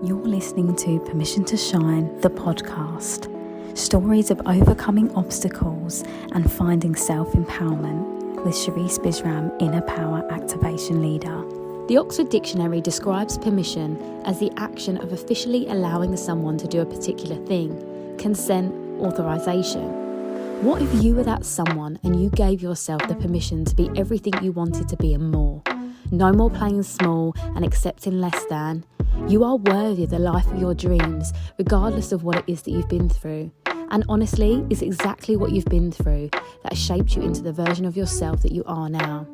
You're listening to Permission to Shine, the podcast. Stories of overcoming obstacles and finding self-empowerment with Sherisse Bisram, Inner Power Activation Leader. The Oxford Dictionary describes permission as the action of officially allowing someone to do a particular thing, consent, authorization. What if you were that someone and you gave yourself the permission to be everything you wanted to be and more? No more playing small and accepting less than. You are worthy of the life of your dreams, regardless of what it is that you've been through. And honestly, it's exactly what you've been through that has shaped you into the version of yourself that you are now.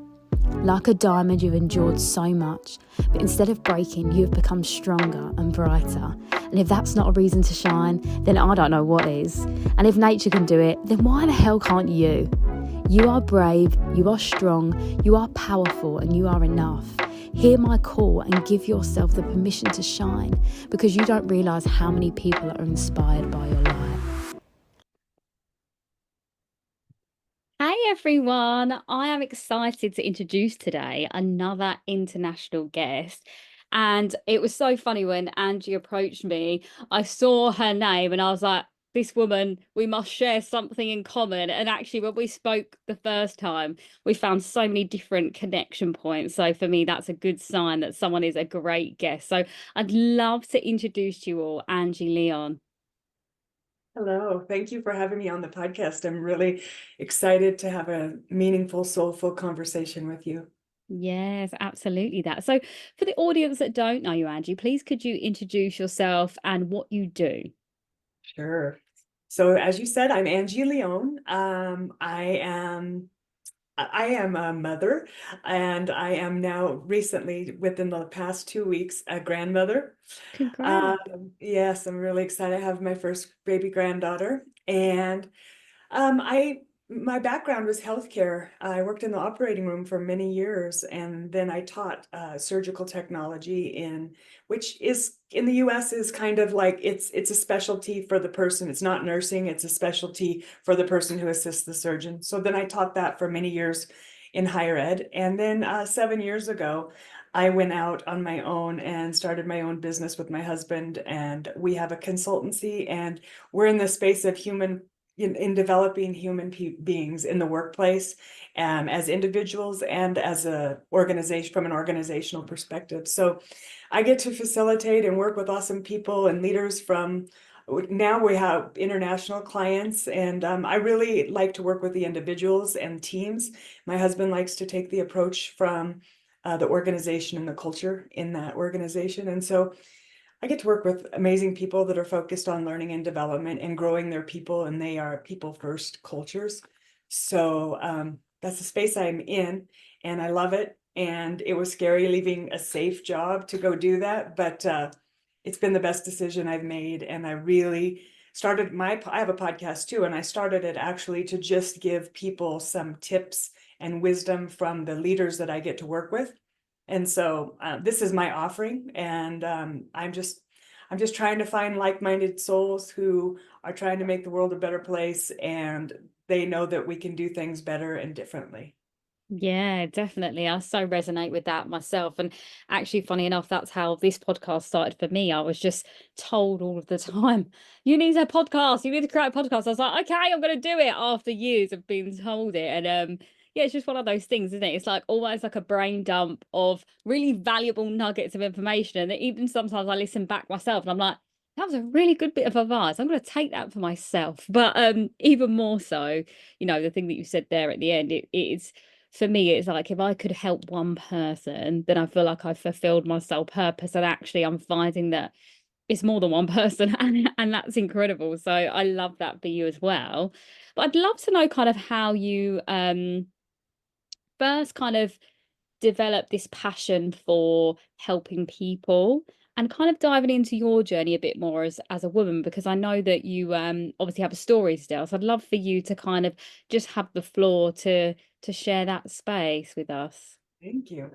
Like a diamond, you've endured so much, but instead of breaking, you have become stronger and brighter. And if that's not a reason to shine, then I don't know what is. And if nature can do it, then why the hell can't you? You are brave, you are strong, you are powerful, and you are enough. Hear my call and give yourself the permission to shine, because you don't realise how many people are inspired by your light. Hey everyone, I am excited to introduce today another international guest. And it was so funny when Angie approached me, I saw her name and I was like, this woman, we must share something in common. And actually, when we spoke the first time, we found so many different connection points. So for me, that's a good sign that someone is a great guest. So I'd love to introduce you all, Angie Leon. Hello, thank you for having me on the podcast. I'm really excited to have a meaningful, soulful conversation with you. Yes, absolutely that. So for the audience that don't know you, Angie, please could you introduce yourself and what you do? Sure. So as you said, I'm Angie Leon. I am a mother, and I am now recently, within the past 2 weeks, a grandmother. Congrats. Yes, I'm really excited. I have my first baby granddaughter, and my background was healthcare. I worked in the operating room for many years, and then I taught surgical technology which is in the US is kind of like it's a specialty for the person. It's not nursing, it's a specialty for the person who assists the surgeon. So then I taught that for many years in higher ed. And then 7 years ago, I went out on my own and started my own business with my husband, and we have a consultancy, and we're in the space of in developing human beings in the workplace, as individuals and as a organization from an organizational perspective. So I get to facilitate and work with awesome people and leaders from. Now we have international clients, and I really like to work with the individuals and teams. My husband likes to take the approach from the organization and the culture in that organization. And so I get to work with amazing people that are focused on learning and development and growing their people, and they are people first cultures. So that's the space I'm in, and I love it. And it was scary leaving a safe job to go do that, but it's been the best decision I've made. And I really started I have a podcast too, and I started it actually to just give people some tips and wisdom from the leaders that I get to work with. And so this is my offering, and I'm just trying to find like-minded souls who are trying to make the world a better place, and they know that we can do things better and differently. Yeah, definitely. I so resonate with that myself. And actually, funny enough, that's how this podcast started for me. I was just told all of the time, you need a podcast, you need to create a podcast. I was like, okay, I'm going to do it after years of being told it. And yeah, it's just one of those things, isn't it? It's like almost like a brain dump of really valuable nuggets of information. And even sometimes I listen back myself and I'm like, that was a really good bit of advice. I'm going to take that for myself. But even more so, the thing that you said there at the end, it's for me, it's like if I could help one person, then I feel like I've fulfilled my soul purpose. And actually, I'm finding that it's more than one person, and that's incredible. So I love that for you as well. But I'd love to know kind of how you first kind of developed this passion for helping people and kind of diving into your journey a bit more as a woman, because I know that you obviously have a story still. So I'd love for you to kind of just have the floor to share that space with us. Thank you.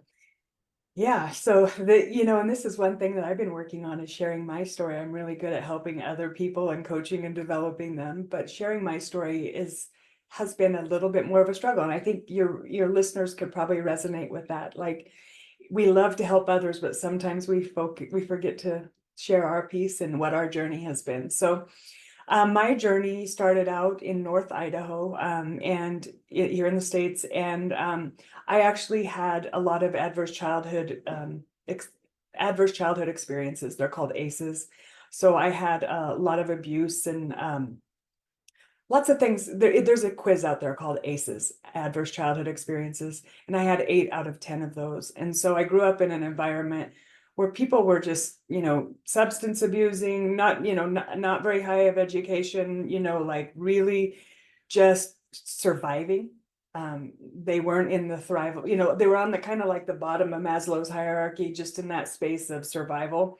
Yeah, so and this is one thing that I've been working on, is sharing my story. I'm really good at helping other people and coaching and developing them, but sharing my story has been a little bit more of a struggle. And I think your listeners could probably resonate with that. Like, we love to help others, but sometimes we forget to share our piece and what our journey has been. So my journey started out in North Idaho, and here in the States, and I actually had a lot of adverse childhood experiences. They're called ACEs. So I had a lot of abuse and lots of things. There's a quiz out there called ACEs, Adverse Childhood Experiences, and I had 8 out of 10 of those. And so I grew up in an environment where people were just, substance abusing, not very high of education, like really just surviving. They weren't in the thrive, they were on the kind of like the bottom of Maslow's hierarchy, just in that space of survival.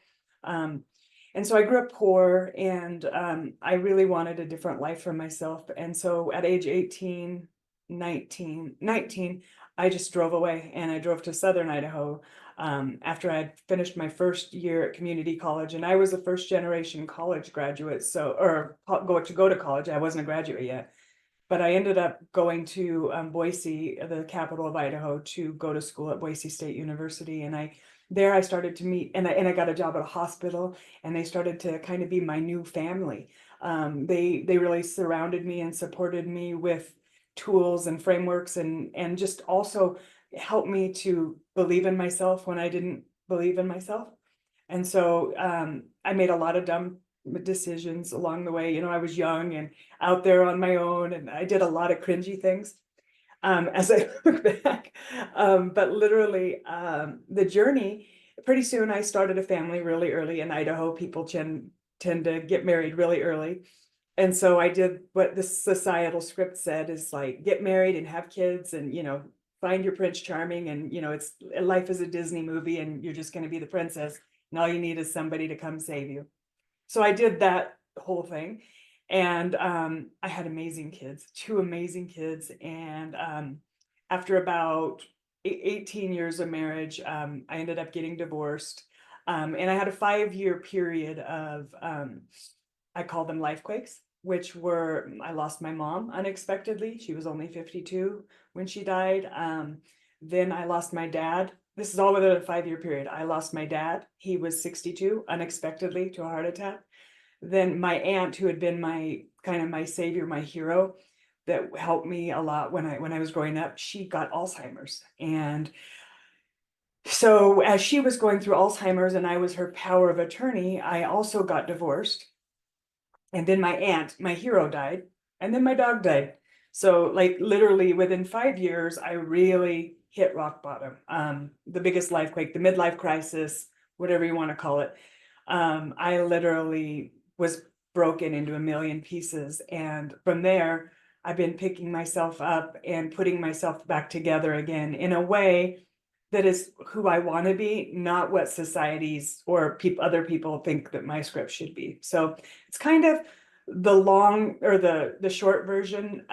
And so I grew up poor, and I really wanted a different life for myself. And so at age 18, 19, I just drove away, and I drove to Southern Idaho after I'd finished my first year at community college. And I was a first generation college graduate, or go to college. I wasn't a graduate yet. But I ended up going to Boise, the capital of Idaho, to go to school at Boise State University. And I started to meet, and I got a job at a hospital, and they started to kind of be my new family. They really surrounded me and supported me with tools and frameworks, and just also helped me to believe in myself when I didn't believe in myself. And so I made a lot of dumb decisions along the way. I was young and out there on my own, and I did a lot of cringy things as I look back. But literally, the journey, pretty soon I started a family really early. In Idaho, people tend to get married really early. And so I did what the societal script said, is like, get married and have kids, and find your Prince Charming, and it's life is a Disney movie, and you're just going to be the princess, and all you need is somebody to come save you. So I did that whole thing, and I had amazing kids, 2 amazing kids. And after about 18 years of marriage, I ended up getting divorced. And I had a 5-year period of, I call them life quakes, which were, I lost my mom unexpectedly. She was only 52 when she died. Then I lost my dad. This is all within a 5-year period. I lost my dad. He was 62 unexpectedly to a heart attack. Then my aunt, who had been my savior, my hero, that helped me a lot when I was growing up, she got Alzheimer's. And so as she was going through Alzheimer's and I was her power of attorney, I also got divorced. And then my aunt, my hero, died, and then my dog died. So like literally within 5 years, I really hit rock bottom. The biggest life quake, the midlife crisis, whatever you want to call it. I literally was broken into a million pieces. And from there, I've been picking myself up and putting myself back together again in a way that is who I want to be, not what societies or other people think that my script should be. So it's kind of the long or the short version.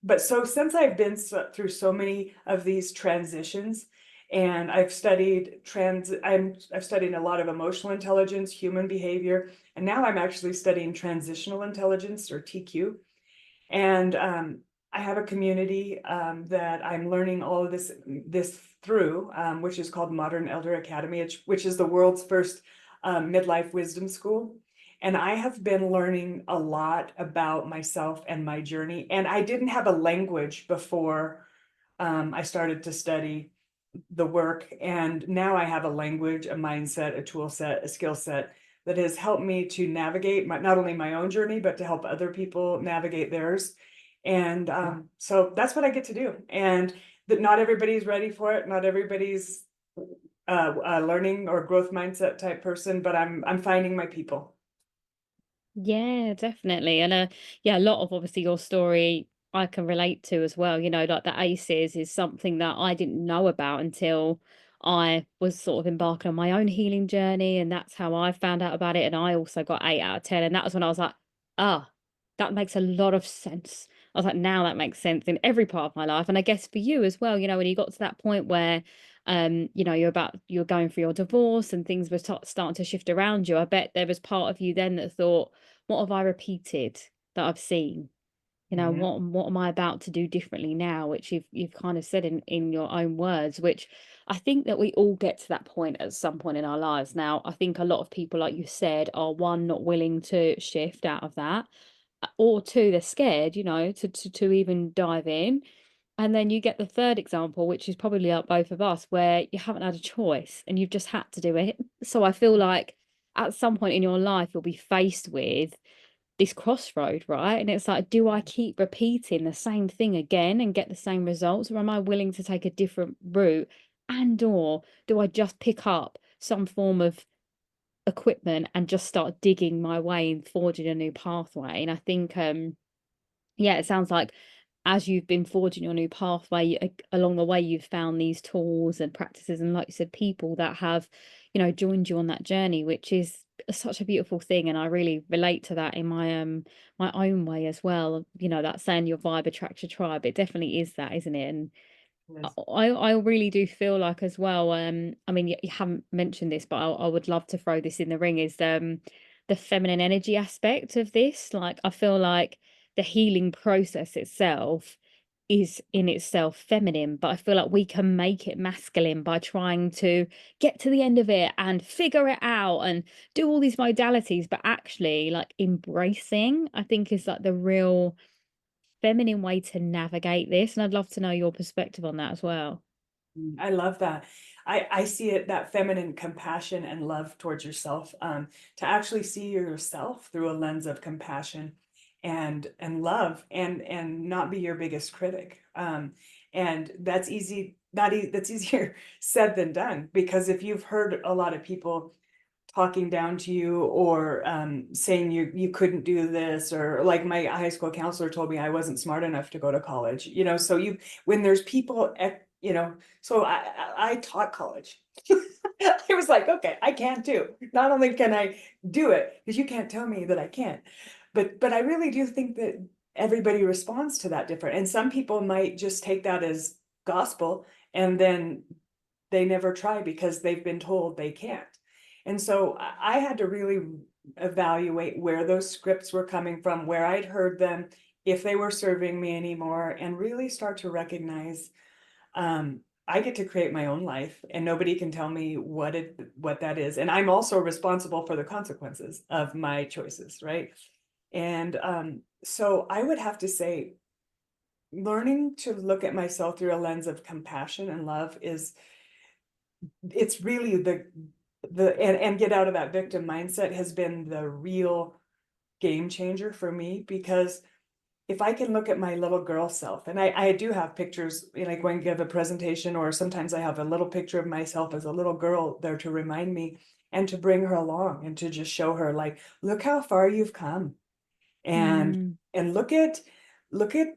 But so since I've been through so many of these transitions, and I've studied I've studied a lot of emotional intelligence, human behavior, and now I'm actually studying transitional intelligence, or TQ. And I have a community that I'm learning all of this through, which is called Modern Elder Academy, which is the world's first midlife wisdom school. And I have been learning a lot about myself and my journey. And I didn't have a language before I started to study the work. And now I have a language, a mindset, a tool set, a skill set that has helped me to navigate not only my own journey, but to help other people navigate theirs. And so that's what I get to do. And that not everybody's ready for it. Not everybody's a learning or growth mindset type person, but I'm finding my people. Yeah, definitely. And yeah, a lot of obviously your story I can relate to as well. Like the ACEs is something that I didn't know about until I was sort of embarking on my own healing journey. And that's how I found out about it. And I also got 8 out of 10. And that was when I was like, ah, that makes a lot of sense. I was like, now that makes sense in every part of my life. And I guess for you as well, when you got to that point where you're going through your divorce and things were starting to shift around you, I bet there was part of you then that thought, what have I repeated that I've seen? Mhm. What am I about to do differently now? Which you've kind of said in your own words, which I think that we all get to that point at some point in our lives. Now, I think a lot of people, like you said, are one, not willing to shift out of that, or two, they're scared, to even dive in. And then you get the third example, which is probably like both of us, where you haven't had a choice and you've just had to do it. So I feel like at some point in your life, you'll be faced with this crossroad, right? And it's like, do I keep repeating the same thing again and get the same results, or am I willing to take a different route? And or do I just pick up some form of equipment and just start digging my way and forging a new pathway? And I think yeah, it sounds like as you've been forging your new pathway, along the way, you've found these tools and practices, and like you said, people that have, joined you on that journey, which is such a beautiful thing. And I really relate to that in my own way as well. That saying your vibe attracts your tribe. It definitely is that, isn't it? And Yes. I really do feel like as well, I mean, you haven't mentioned this, but I would love to throw this in the ring, is the feminine energy aspect of this. Like, I feel like the healing process itself is in itself feminine, but I feel like we can make it masculine by trying to get to the end of it and figure it out and do all these modalities, but actually, like, embracing, I think, is like the real feminine way to navigate this. And I'd love to know your perspective on that as well. I love that. I see it, that feminine compassion and love towards yourself, to actually see yourself through a lens of compassion and love, and not be your biggest critic. And that's easy, that's easier said than done, because if you've heard a lot of people talking down to you, or saying you couldn't do this, or like my high school counselor told me I wasn't smart enough to go to college, so when there's people, so I taught college. I was like, okay, I can't do. Not only can I do it, because you can't tell me that I can't, but I really do think that everybody responds to that different. And some people might just take that as gospel, and then they never try because they've been told they can't. And so I had to really evaluate where those scripts were coming from, where I'd heard them, if they were serving me anymore, and really start to recognize, I get to create my own life, and nobody can tell me what that is. And I'm also responsible for the consequences of my choices, right? And so I would have to say, learning to look at myself through a lens of compassion and love it's really and get out of that victim mindset has been the real game changer for me. Because if I can look at my little girl self, and I do have pictures, like when I give a presentation, or sometimes I have a little picture of myself as a little girl there to remind me, and to bring her along, and to just show her, like, look how far you've come, and Mm, look at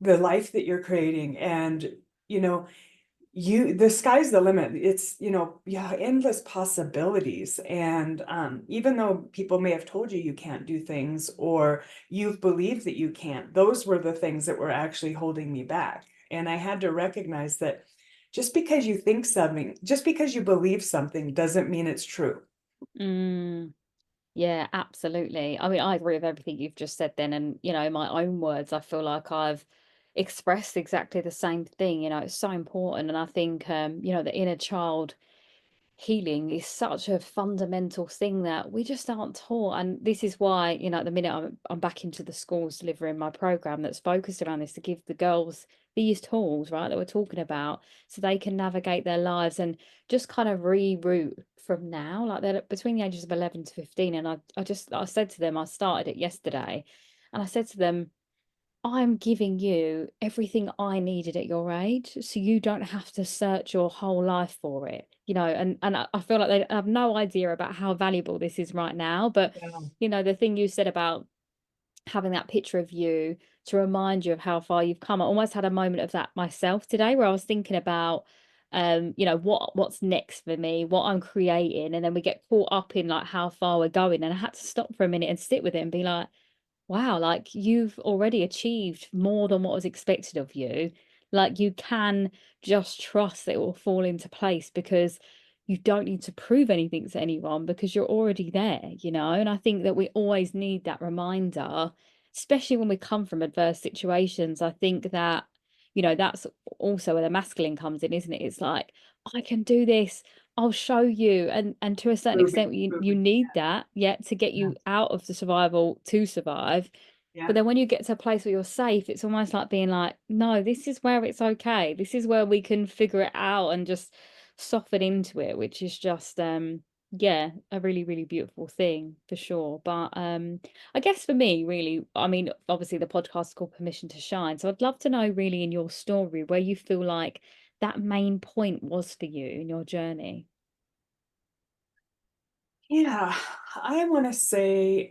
the life that you're creating. And you know the sky's the limit. It's, yeah, endless possibilities. And even though people may have told you can't do things, or you've believed that you can't, those were the things that were actually holding me back. And I had to recognize that just because you think something, just because you believe something, doesn't mean it's true. mm. Yeah, absolutely. I mean, I agree with everything you've just said then. And, in my own words, I feel like I've expressed exactly the same thing. It's so important. And I think, the inner child healing is such a fundamental thing that we just aren't taught. And this is why, at the minute I'm back into the schools delivering my program that's focused around this, to give the girls these tools, right, that we're talking about, so they can navigate their lives and just kind of reroute from now. Like, they're between the ages of 11 to 15. And I said to them, I started it yesterday, and I said to them, I'm giving you everything I needed at your age, so you don't have to search your whole life for it, and I feel like they have no idea about how valuable this is right now. But, Yeah. the thing you said about having that picture of you to remind you of how far you've come, I almost had a moment of that myself today, where I was thinking about, what's next for me, what I'm creating, and then we get caught up in, like, how far we're going, and I had to stop for a minute and sit with it and be like, wow, like, you've already achieved more than what was expected of you. Like, you can just trust that it will fall into place, because you don't need to prove anything to anyone, because you're already there. And I think that we always need that reminder, especially when we come from adverse situations. I think that, that's also where the masculine comes in, isn't it? It's like, I can do this. I'll show you. And to a certain Proving, extent, you proving. need that, yeah, to get Yeah. you out of the survival to survive. Yeah. But then when you get to a place where you're safe, it's almost like being like, no, this is where it's okay. This is where we can figure it out and just soften into it, which is just yeah, a really, really beautiful thing for sure. But I guess for me, really, I mean, obviously the podcast is called Permission to Shine. So I'd love to know really in your story where you feel like that main point was for you in your journey. Yeah, I want to say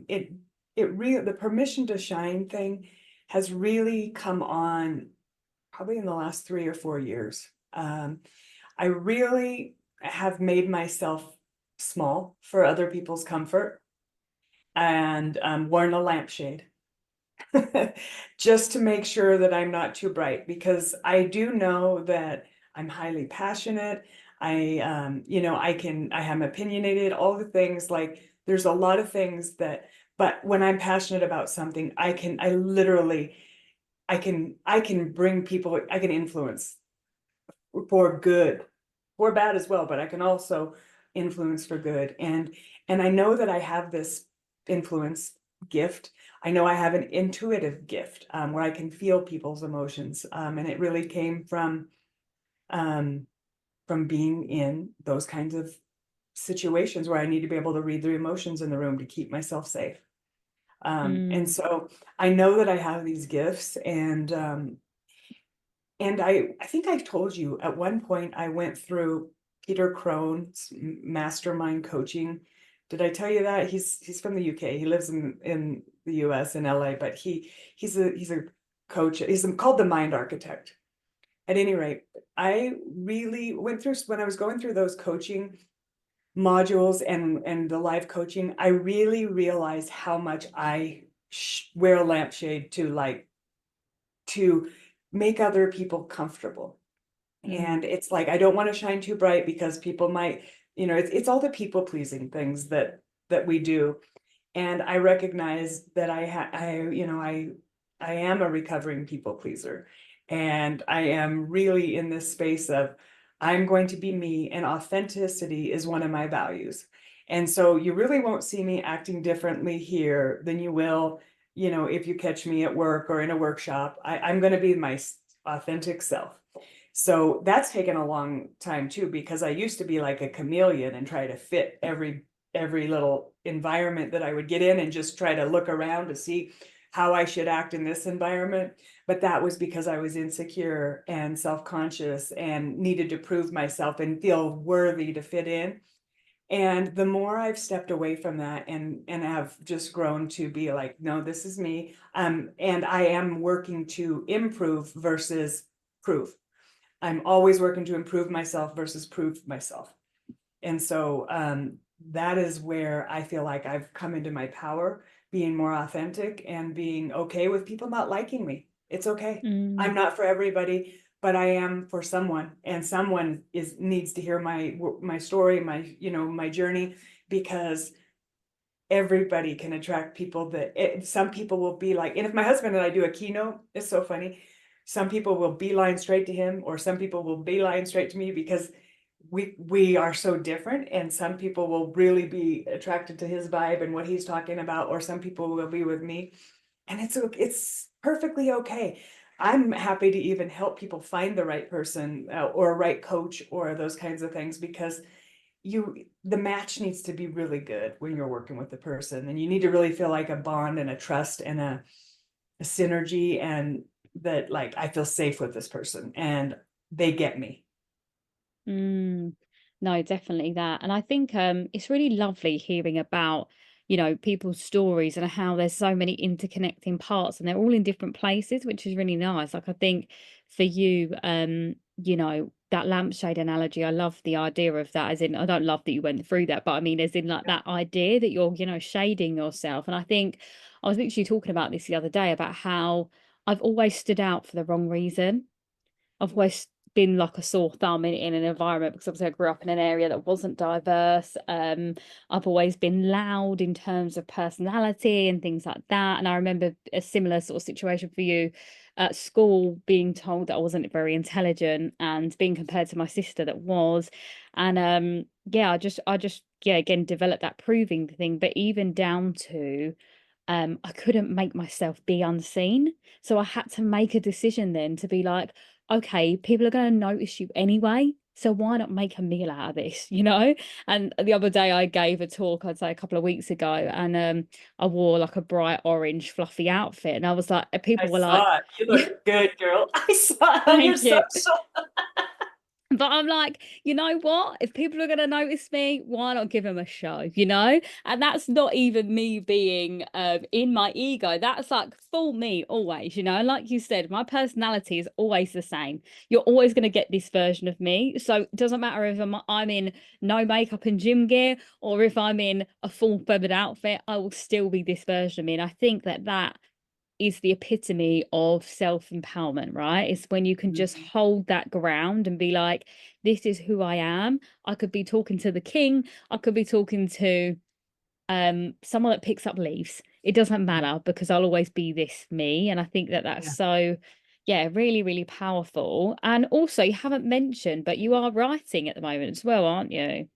it really, the permission to shine thing has really come on probably in the last 3 or 4 years. I really have made myself small for other people's comfort and worn a lampshade just to make sure that I'm not too bright, because I do know that I'm highly passionate. I am opinionated, all the things, like there's a lot of things that, but when I'm passionate about something, I can bring people, I can influence for good, for bad as well, but I can also influence for good. And I know that I have this influence gift. I know I have an intuitive gift, where I can feel people's emotions. And it really came um, from being in those kinds of situations where I need to be able to read the emotions in the room to keep myself safe. And Mm, so I know that I have these gifts, and I think I've told you at one point I went through Peter Crone's mastermind coaching. Did I tell you that? He's from the UK. He lives in the US in LA, but he's a coach. He's called the Mind Architect. At any rate, I really went through, when I was going through those coaching modules and the live coaching, I really realized how much I wear a lampshade to make other people comfortable. mm, And it's like, I don't want to shine too bright because people might, it's all the people pleasing things that we do. And I recognize that I am a recovering people pleaser. And I am really in this space of, I'm going to be me, and authenticity is one of my values. And so you really won't see me acting differently here than you will, if you catch me at work or in a workshop. I'm going to be my authentic self. So that's taken a long time too, because I used to be like a chameleon and try to fit every little environment that I would get in, and just try to look around to see how I should act in this environment. But that was because I was insecure and self-conscious and needed to prove myself and feel worthy to fit in. And the more I've stepped away from that and have just grown to be like, no, this is me. And I am working to improve versus prove. I'm always working to improve myself versus prove myself. And so that is where I feel like I've come into my power, being more authentic and being okay with people not liking me. It's okay. I'm mm, not for everybody, but I am for someone, and someone needs to hear my story, my journey, because everybody can attract people some people will be like, and if my husband and I do a keynote, it's so funny. Some people will beeline straight to him, or some people will beeline straight to me, because we are so different, and some people will really be attracted to his vibe and what he's talking about, or some people will be with me, and it's perfectly okay. I'm happy to even help people find the right person, or a right coach, or those kinds of things, because the match needs to be really good when you're working with the person, and you need to really feel like a bond and a trust and a synergy, and that, like, I feel safe with this person and they get me. mm. No, definitely that. And I think it's really lovely hearing about, people's stories and how there's so many interconnecting parts and they're all in different places, which is really nice. Like I think for you, that lampshade analogy, I love the idea of that. As in, I don't love that you went through that, but I mean, as in like that idea that you're, shading yourself. And I think I was literally talking about this the other day about how I've always stood out for the wrong reason. I've always been like a sore thumb in an environment, because obviously I grew up in an area that wasn't diverse. I've always been loud in terms of personality and things like that. And I remember a similar sort of situation for you at school, being told that I wasn't very intelligent and being compared to my sister that was. And yeah, I just yeah, again developed that proving thing, but even down to I couldn't make myself be unseen. So I had to make a decision then to be like, okay, people are going to notice you anyway. So why not make a meal out of this, you know? And the other day I gave a talk, I'd say a couple of weeks ago, and I wore like a bright orange fluffy outfit. And I was like, I people were like, saw it. You yeah, look good, girl. I saw it on your thank you. social. But I'm like, you know what? If people are going to notice me, why not give them a show, you know? And that's not even me being in my ego. That's like full me always, you know? And like you said, my personality is always the same. You're always going to get this version of me. So it doesn't matter if I'm in no makeup and gym gear, or if I'm in a full feathered outfit, I will still be this version of me. And I think that is the epitome of self-empowerment, right? It's when you can just Mhm. hold that ground and be like, this is who I am. I could be talking to the king, I could be talking to someone that picks up leaves. It doesn't matter, because I'll always be this me. And I think that that's Yeah. so, yeah, really, really powerful. And also, you haven't mentioned, but you are writing at the moment as well, aren't you?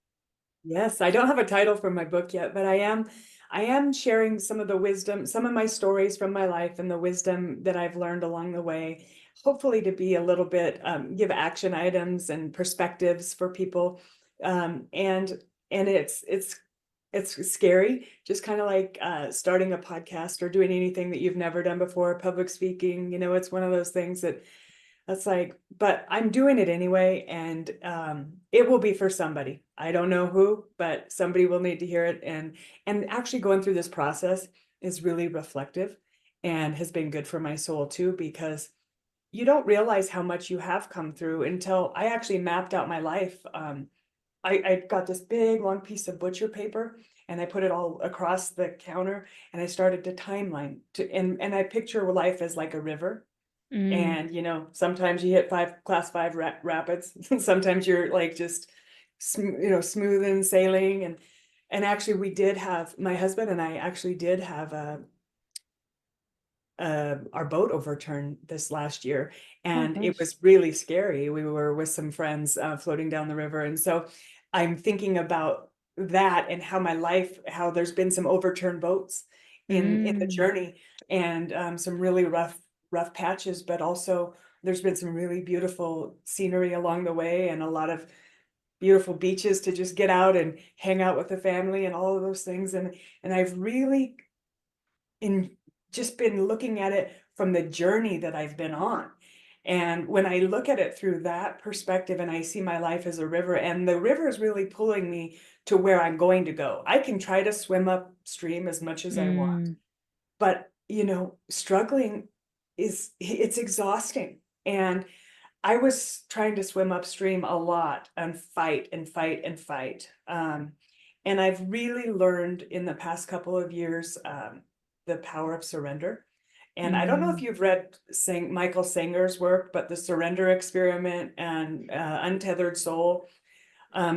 Yes, I don't have a title for my book yet, but I am sharing some of the wisdom, some of my stories from my life and the wisdom that I've learned along the way, hopefully to be a little bit give action items and perspectives for people. And it's scary, just kind of like starting a podcast or doing anything that you've never done before, public speaking, it's one of those things that's like, but I'm doing it anyway, and it will be for somebody. I don't know who, but somebody will need to hear it. And actually going through this process is really reflective and has been good for my soul too, because you don't realize how much you have come through until I actually mapped out my life. I got this big long piece of butcher paper and I put it all across the counter and I started to timeline and I picture life as like a river. Mm. And sometimes you hit class 5 rapids, sometimes you're like just smooth and sailing. And actually we did have, my husband and I actually did have our boat overturned this last year, Oh and it gosh. was really scary. We were with some friends floating down the river, and so I'm thinking about that and how there's been some overturned boats in the Mm. journey, and some really rough patches, but also there's been some really beautiful scenery along the way, and a lot of beautiful beaches to just get out and hang out with the family and all of those things. And I've really in just been looking at it from the journey that I've been on. And when I look at it through that perspective and I see my life as a river, and the river is really pulling me to where I'm going to go. I can try to swim upstream as much as I want, Mm. but struggling it's exhausting. And I was trying to swim upstream a lot and fight and fight and fight. And I've really learned in the past couple of years the power of surrender. And I don't know if Mm. you've read Michael Sanger's work, but The Surrender Experiment and Untethered Soul,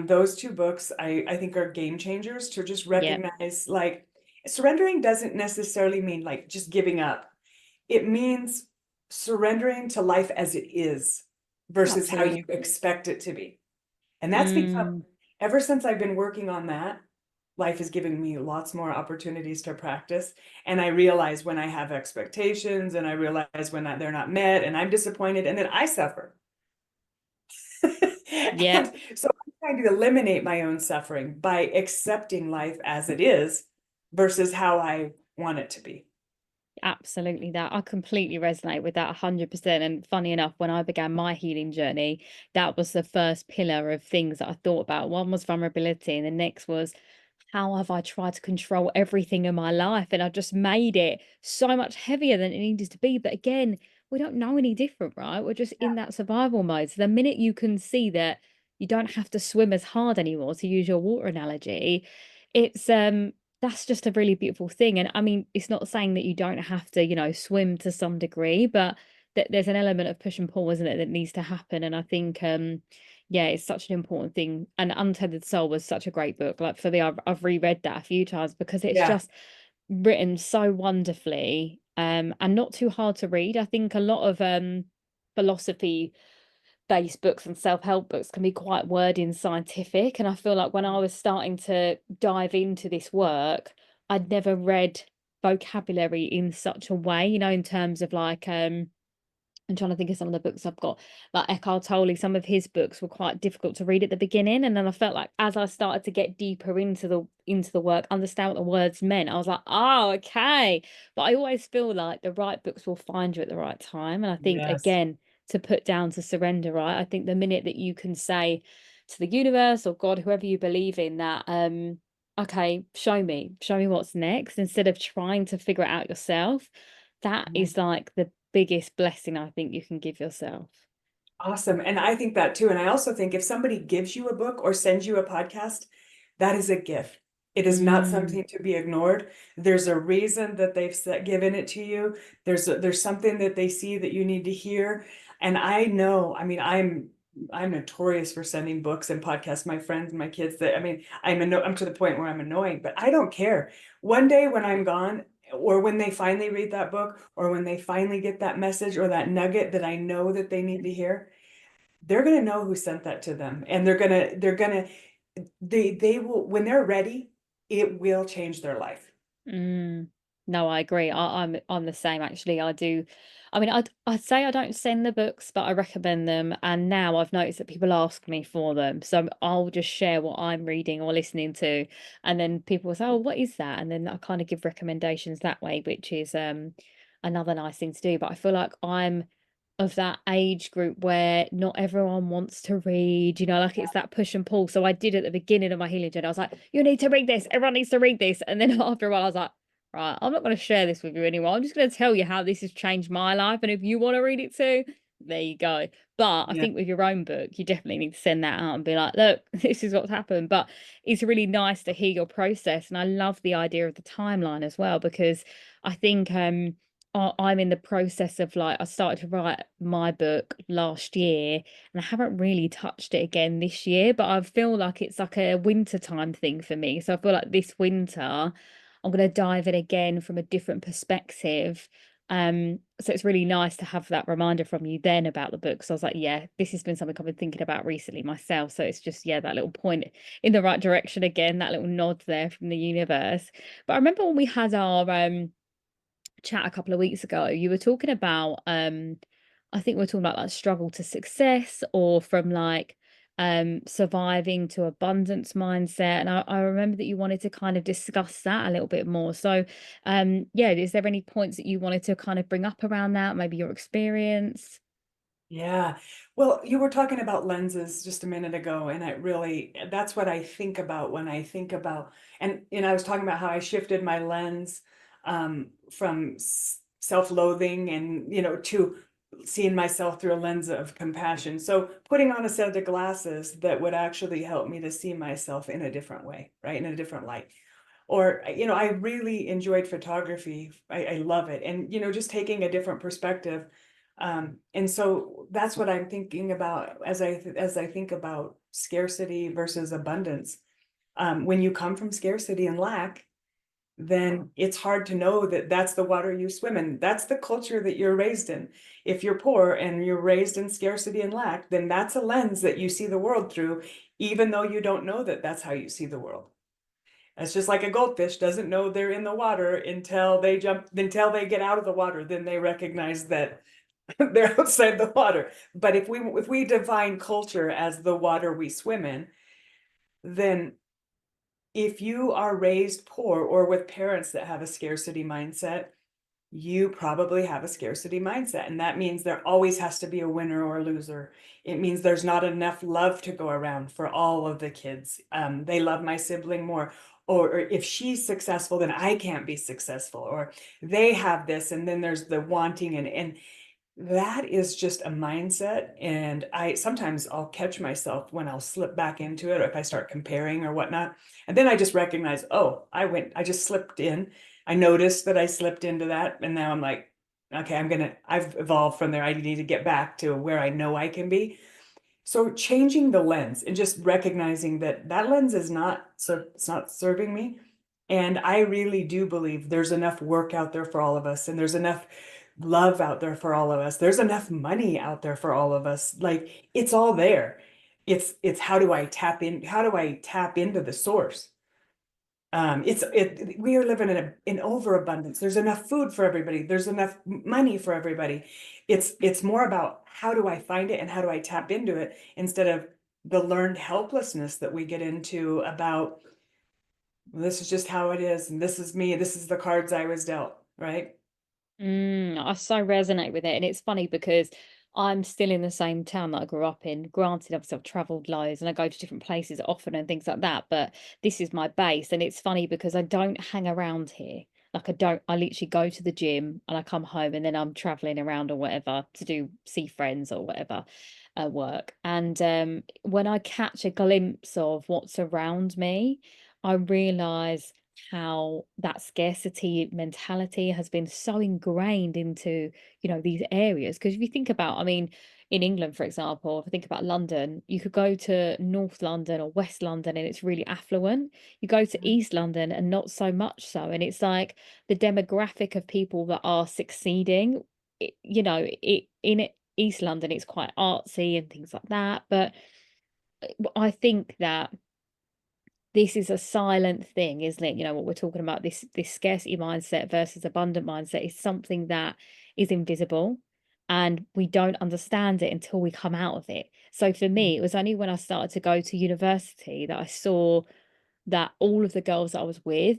those two books I think are game changers to just Yeah, recognize, like, surrendering doesn't necessarily mean like just giving up. It means surrendering to life as it is versus how absolutely. you expect it to be. And that's become, Mm. ever since I've been working on that, life is giving me lots more opportunities to practice. And I realize when I have expectations, and I realize when they're not met and I'm disappointed, and then I suffer. Yeah. And so I'm trying to eliminate my own suffering by accepting life as it is versus how I want it to be. Absolutely, that I completely resonate with that 100%. And funny enough, when I began my healing journey, that was the first pillar of things that I thought about. One was vulnerability, and the next was, how have I tried to control everything in my life? And I just made it so much heavier than it needed to be. But again, we don't know any different, right? We're just in that survival mode. So the minute you can see that you don't have to swim as hard anymore, to use your water analogy, it's that's just a really beautiful thing. And I mean, it's not saying that you don't have to, swim to some degree, but there's an element of push and pull, isn't it, that needs to happen. And I think yeah, it's such an important thing. And Untethered Soul was such a great book. Like for me, I've reread that a few times because it's Yeah. just written so wonderfully, and not too hard to read. I think a lot of philosophy based books and self-help books can be quite wordy and scientific, and I feel like when I was starting to dive into this work, I'd never read vocabulary in such a way, you know, in terms of like I'm trying to think of some of the books I've got, like Eckhart Tolle. Some of his books were quite difficult to read at the beginning, and then I felt like as I started to get deeper into the work, understand what the words meant, I was like, oh, okay. But I always feel like the right books will find you at the right time, and I think Yes. again, to put down to surrender, right? I think the minute that you can say to the universe or God, whoever you believe in, that okay, show me what's next, instead of trying to figure it out yourself, that is like the biggest blessing I think you can give yourself. Awesome. And I think that too. And I also think if somebody gives you a book or sends you a podcast, that is a gift. It is not Mm, something to be ignored. There's a reason that they've given it to you. There's something that they see that you need to hear. And I know, I mean, I'm notorious for sending books and podcasts, my friends and my kids, that, I mean, I'm to the point where I'm annoying, but I don't care. One day when I'm gone, or when they finally read that book, or when they finally get that message or that nugget that I know that they need to hear, they're going to know who sent that to them, and they will, when they're ready, it will change their life. mm. No, I agree. I'm the same actually. I do. I mean, I'd say I don't send the books, but I recommend them. And now I've noticed that people ask me for them, so I'll just share what I'm reading or listening to, and then people will say, "Oh, what is that?" And then I kind of give recommendations that way, which is another nice thing to do. But I feel like I'm of that age group where not everyone wants to read, you know, like it's that push and pull. So I did at the beginning of my healing journey, I was like, you need to read this, everyone needs to read this. And then after a while, I was like, right, I'm not going to share this with you anymore. I'm just going to tell you how this has changed my life. And if you want to read it too, there you go. But I Yeah. think with your own book, you definitely need to send that out and be like, look, this is what's happened. But it's really nice to hear your process. And I love the idea of the timeline as well, because I think I'm in the process of, like, I started to write my book last year and I haven't really touched it again this year, but I feel like it's like a winter time thing for me. So I feel like this winter I'm going to dive in again from a different perspective. So it's really nice to have that reminder from you then about the book. So I was like, yeah, this has been something I've been thinking about recently myself. So it's just, yeah, that little point in the right direction again, that little nod there from the universe. But I remember when we had our chat a couple of weeks ago, you were talking about I think we are talking about like struggle to success, or from like surviving to abundance mindset. And I remember that you wanted to kind of discuss that a little bit more. So yeah, is there any points that you wanted to kind of bring up around that, maybe your experience? Yeah. Well, you were talking about lenses just a minute ago, and that's what I think about when I think about, and I was talking about how I shifted my lens from self-loathing and, to seeing myself through a lens of compassion. So putting on a set of glasses that would actually help me to see myself in a different way, right? In a different light. Or, I really enjoyed photography. I love it. And, just taking a different perspective. And so that's what I'm thinking about as I think about scarcity versus abundance. When you come from scarcity and lack, then it's hard to know that that's the water you swim in. That's the culture that you're raised in. If you're poor and you're raised in scarcity and lack, then that's a lens that you see the world through, even though you don't know that that's how you see the world. It's just like a goldfish doesn't know they're in the water until they get out of the water, then they recognize that they're outside the water. But if we define culture as the water we swim in, then if you are raised poor or with parents that have a scarcity mindset, you probably have a scarcity mindset. And that means there always has to be a winner or a loser. It means there's not enough love to go around for all of the kids. They love my sibling more. Or if she's successful, then I can't be successful. Or they have this, and then there's the wanting, and that is just a mindset. And I'll catch myself when I'll slip back into it, or if I start comparing or whatnot. And then I just recognize, oh, I just slipped in. I noticed that I slipped into that. And now I'm like, okay, I've evolved from there. I need to get back to where I know I can be. So changing the lens and just recognizing that that lens is not, so it's not serving me. And I really do believe there's enough work out there for all of us, and there's enough love out there for all of us. There's enough money out there for all of us. Like, it's all there. It's how do I tap in? How do I tap into the source? We are living in overabundance. There's enough food for everybody. There's enough money for everybody. It's more about how do I find it and how do I tap into it, instead of the learned helplessness that we get into about, well, this is just how it is, and this is me, this is the cards I was dealt, right? I so resonate with it. And it's funny because I'm still in the same town that I grew up in. Granted, obviously, I've traveled loads and I go to different places often and things like that. But this is my base. And it's funny because I don't hang around here. Like, I literally go to the gym and I come home and then I'm traveling around or whatever to see friends or whatever, work. And when I catch a glimpse of what's around me, I realize how that scarcity mentality has been so ingrained into, these areas. Because if you think about, I mean, in England, for example, if I think about London, you could go to North London or West London and it's really affluent. You go to Mhm. East London and not so much so. And it's like the demographic of people that are succeeding, East London, it's quite artsy and things like that. But I think that this is a silent thing, isn't it? You know what we're talking about, this scarcity mindset versus abundant mindset is something that is invisible, and we don't understand it until we come out of it. So for me, it was only when I started to go to university that I saw that all of the girls that I was with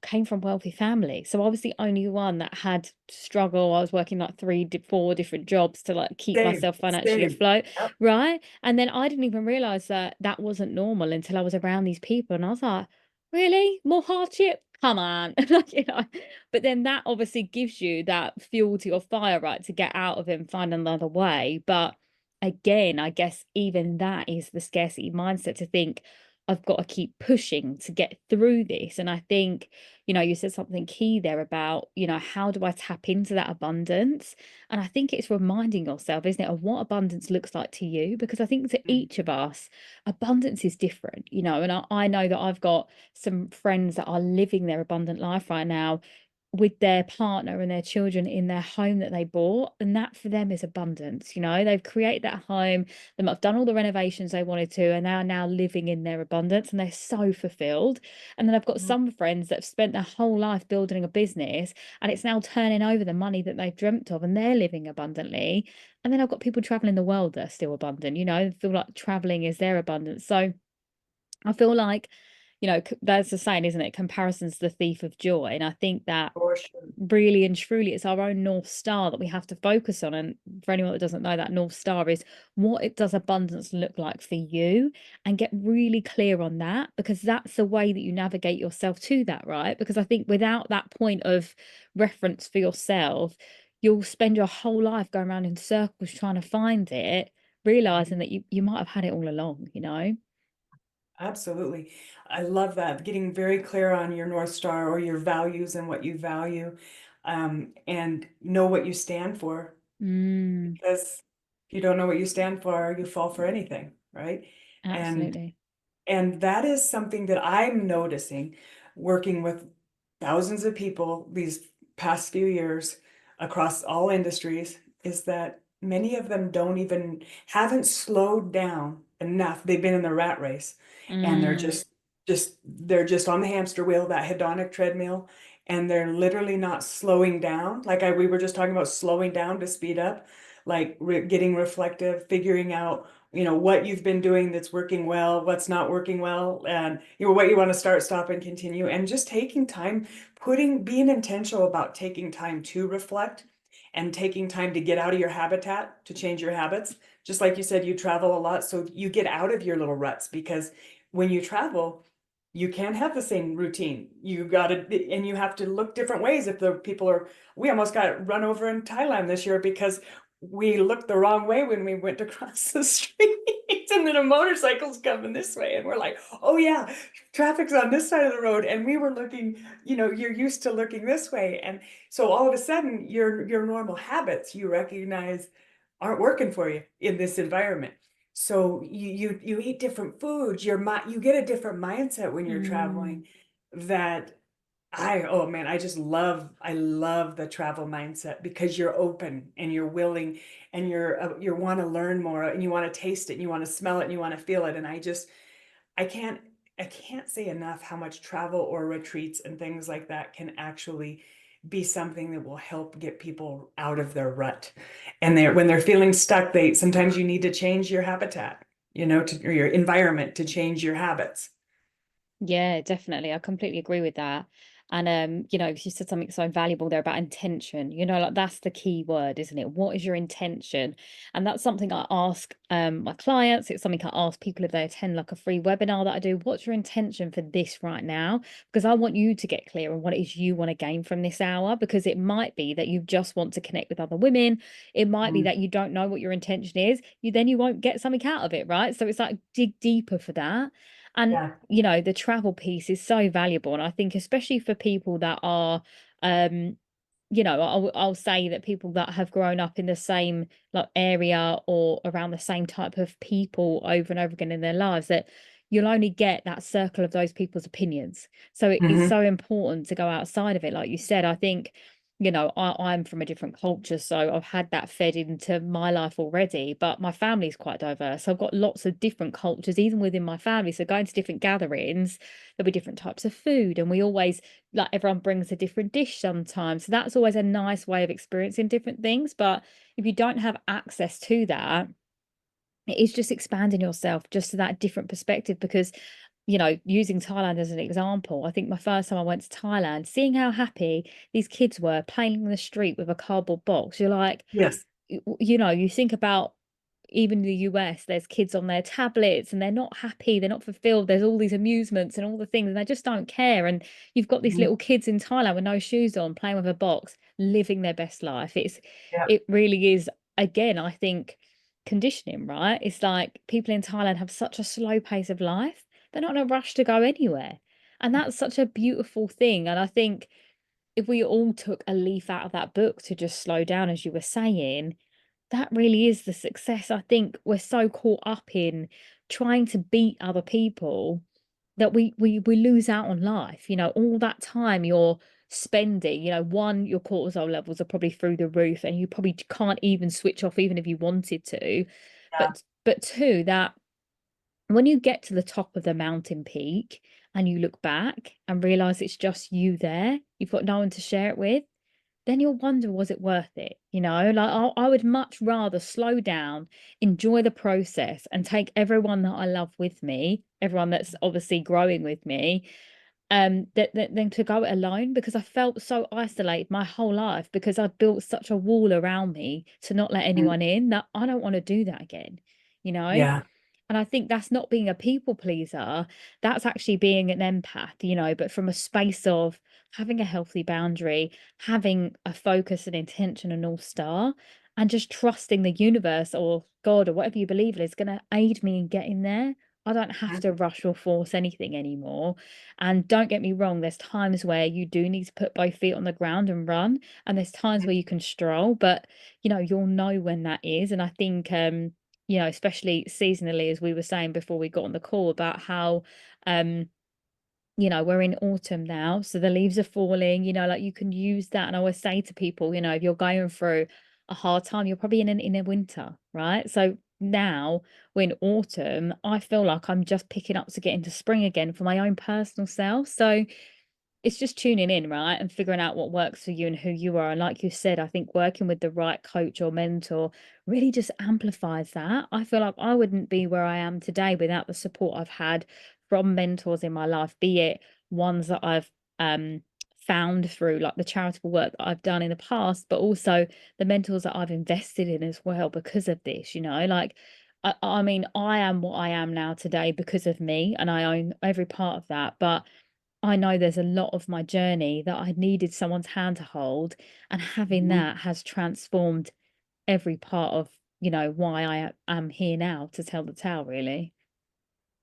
came from wealthy families. So I was the only one that had to struggle. I was working like 4 different jobs to like keep Same, myself financially same. afloat, Yep. right? And then I didn't even realize that that wasn't normal until I was around these people, and I was like, really? More hardship? Come on. Like, but then that obviously gives you that fuel to your fire, right? To get out of it and find another way. But again, I guess even that is the scarcity mindset, to think, I've got to keep pushing to get through this. And I think, you said something key there about, how do I tap into that abundance? And I think it's reminding yourself, isn't it, of what abundance looks like to you? Because I think to Mhm. each of us, abundance is different, and I know that I've got some friends that are living their abundant life right now with their partner and their children in their home that they bought, and that for them is abundance. They've created that home, they might have done all the renovations they wanted to, and they are now living in their abundance and they're so fulfilled. And then I've got Mhm. some friends that have spent their whole life building a business and it's now turning over the money that they've dreamt of, and they're living abundantly. And then I've got people traveling the world that are still abundant, feel like traveling is their abundance. So I feel like, that's the saying, isn't it? Comparison's the thief of joy. And I think that For sure. really and truly it's our own North Star that we have to focus on. And for anyone that doesn't know, that North Star is what it does abundance look like for you, and get really clear on that, because that's the way that you navigate yourself to that, right? Because I think without that point of reference for yourself, you'll spend your whole life going around in circles trying to find it, Mhm. realizing that you might have had it all along. Absolutely. I love that. Getting very clear on your North Star or your values and what you value, and know what you stand for. Mm, Because if you don't know what you stand for, you fall for anything, right? And absolutely. and that is something that I'm noticing working with thousands of people these past few years across all industries, is that many of them don't even haven't slowed down enough. They've been in the rat race, and they're Mm, just on the hamster wheel, that hedonic treadmill, and they're literally not slowing down. Like we were just talking about slowing down to speed up, like getting reflective, figuring out what you've been doing that's working well, what's not working well, and what you want to start, stop, and continue, and just taking time, being intentional about taking time to reflect and taking time to get out of your habitat, to change your habits. Just like you said, you travel a lot, so you get out of your little ruts, because when you travel, you can't have the same routine. You got to, and you have to look different ways. If the people are, we almost got run over in Thailand this year because we looked the wrong way when we went across the street. and then a motorcycle's coming this way, and we're like, oh yeah, traffic's on this side of the road, and we were looking, you're used to looking this way, and so all of a sudden your normal habits you recognize aren't working for you in this environment. So you eat different foods, you get a different mindset when you're traveling. That oh man, I love the travel mindset, because you're open and you're willing, and you want to learn more, and you want to taste it, and you want to smell it, and you want to feel it. And I can't I can't say enough how much travel or retreats and things like that can actually be something that will help get people out of their rut. And when they're feeling stuck, sometimes you need to change your habitat, or your environment, to change your habits. Yeah, definitely. I completely agree with that. And you said something so valuable there about intention. Like that's the key word, isn't it? What is your intention? And that's something I ask my clients. It's something I ask people if they attend like a free webinar that I do. What's your intention for this right now? Because I want you to get clear on what it is you want to gain from this hour, because it might be that you just want to connect with other women. It might be that you don't know what your intention is. You won't get something out of it, right? So it's like dig deeper for that. And Yeah. the travel piece is so valuable. And I think especially for people that are, I'll say that people that have grown up in the same like area or around the same type of people over and over again in their lives, that you'll only get that circle of those people's opinions. So it is so important to go outside of it. Like you said, I think, I'm from a different culture, so I've had that fed into my life already, but my family's quite diverse. I've got lots of different cultures, even within my family. So going to different gatherings, there'll be different types of food, and we always like everyone brings a different dish sometimes. So that's always a nice way of experiencing different things. But if you don't have access to that, it is just expanding yourself just to that different perspective. Because using Thailand as an example, I think my first time I went to Thailand, seeing how happy these kids were playing in the street with a cardboard box, you're like, Yes. you think about even in the US, there's kids on their tablets and they're not happy, they're not fulfilled. There's all these amusements and all the things, and they just don't care. And you've got these little kids in Thailand with no shoes on, playing with a box, living their best life. Yeah. It really is, again, I think, conditioning, right? It's like people in Thailand have such a slow pace of life. They're not in a rush to go anywhere. And that's such a beautiful thing. And I think if we all took a leaf out of that book to just slow down, as you were saying, that really is the success. I think we're so caught up in trying to beat other people that we lose out on life. All that time you're spending, one, your cortisol levels are probably through the roof, and you probably can't even switch off even if you wanted to. Yeah. But two, that when you get to the top of the mountain peak and you look back and realize it's just you there, you've got no one to share it with, then you'll wonder, was it worth it? Like I would much rather slow down, enjoy the process, and take everyone that I love with me, everyone that's obviously growing with me, than to go it alone, because I felt so isolated my whole life, because I built such a wall around me to not let Mhm. anyone in, that I don't want to do that again, you know? Yeah. And I think that's not being a people pleaser. That's actually being an empath, but from a space of having a healthy boundary, having a focus and intention and North Star, and just trusting the universe or God or whatever you believe in is going to aid me in getting there. I don't have Mhm. to rush or force anything anymore. And don't get me wrong, there's times where you do need to put both feet on the ground and run. And there's times where you can stroll, but you'll know when that is. And I think especially seasonally, as we were saying before we got on the call about how, we're in autumn now, so the leaves are falling, like you can use that. And I always say to people, if you're going through a hard time, you're probably in a winter, right? So now we're in autumn, I feel like I'm just picking up to get into spring again for my own personal self. So it's just tuning in, right? And figuring out what works for you and who you are. And like you said, I think working with the right coach or mentor really just amplifies that. I feel like I wouldn't be where I am today without the support I've had from mentors in my life, be it ones that I've found through like the charitable work that I've done in the past, but also the mentors that I've invested in as well because of this, like I mean, I am what I am now today because of me, and I own every part of that. But I know there's a lot of my journey that I needed someone's hand to hold, and having Mhm. that has transformed every part of you know, why I am here now to tell the tale, really.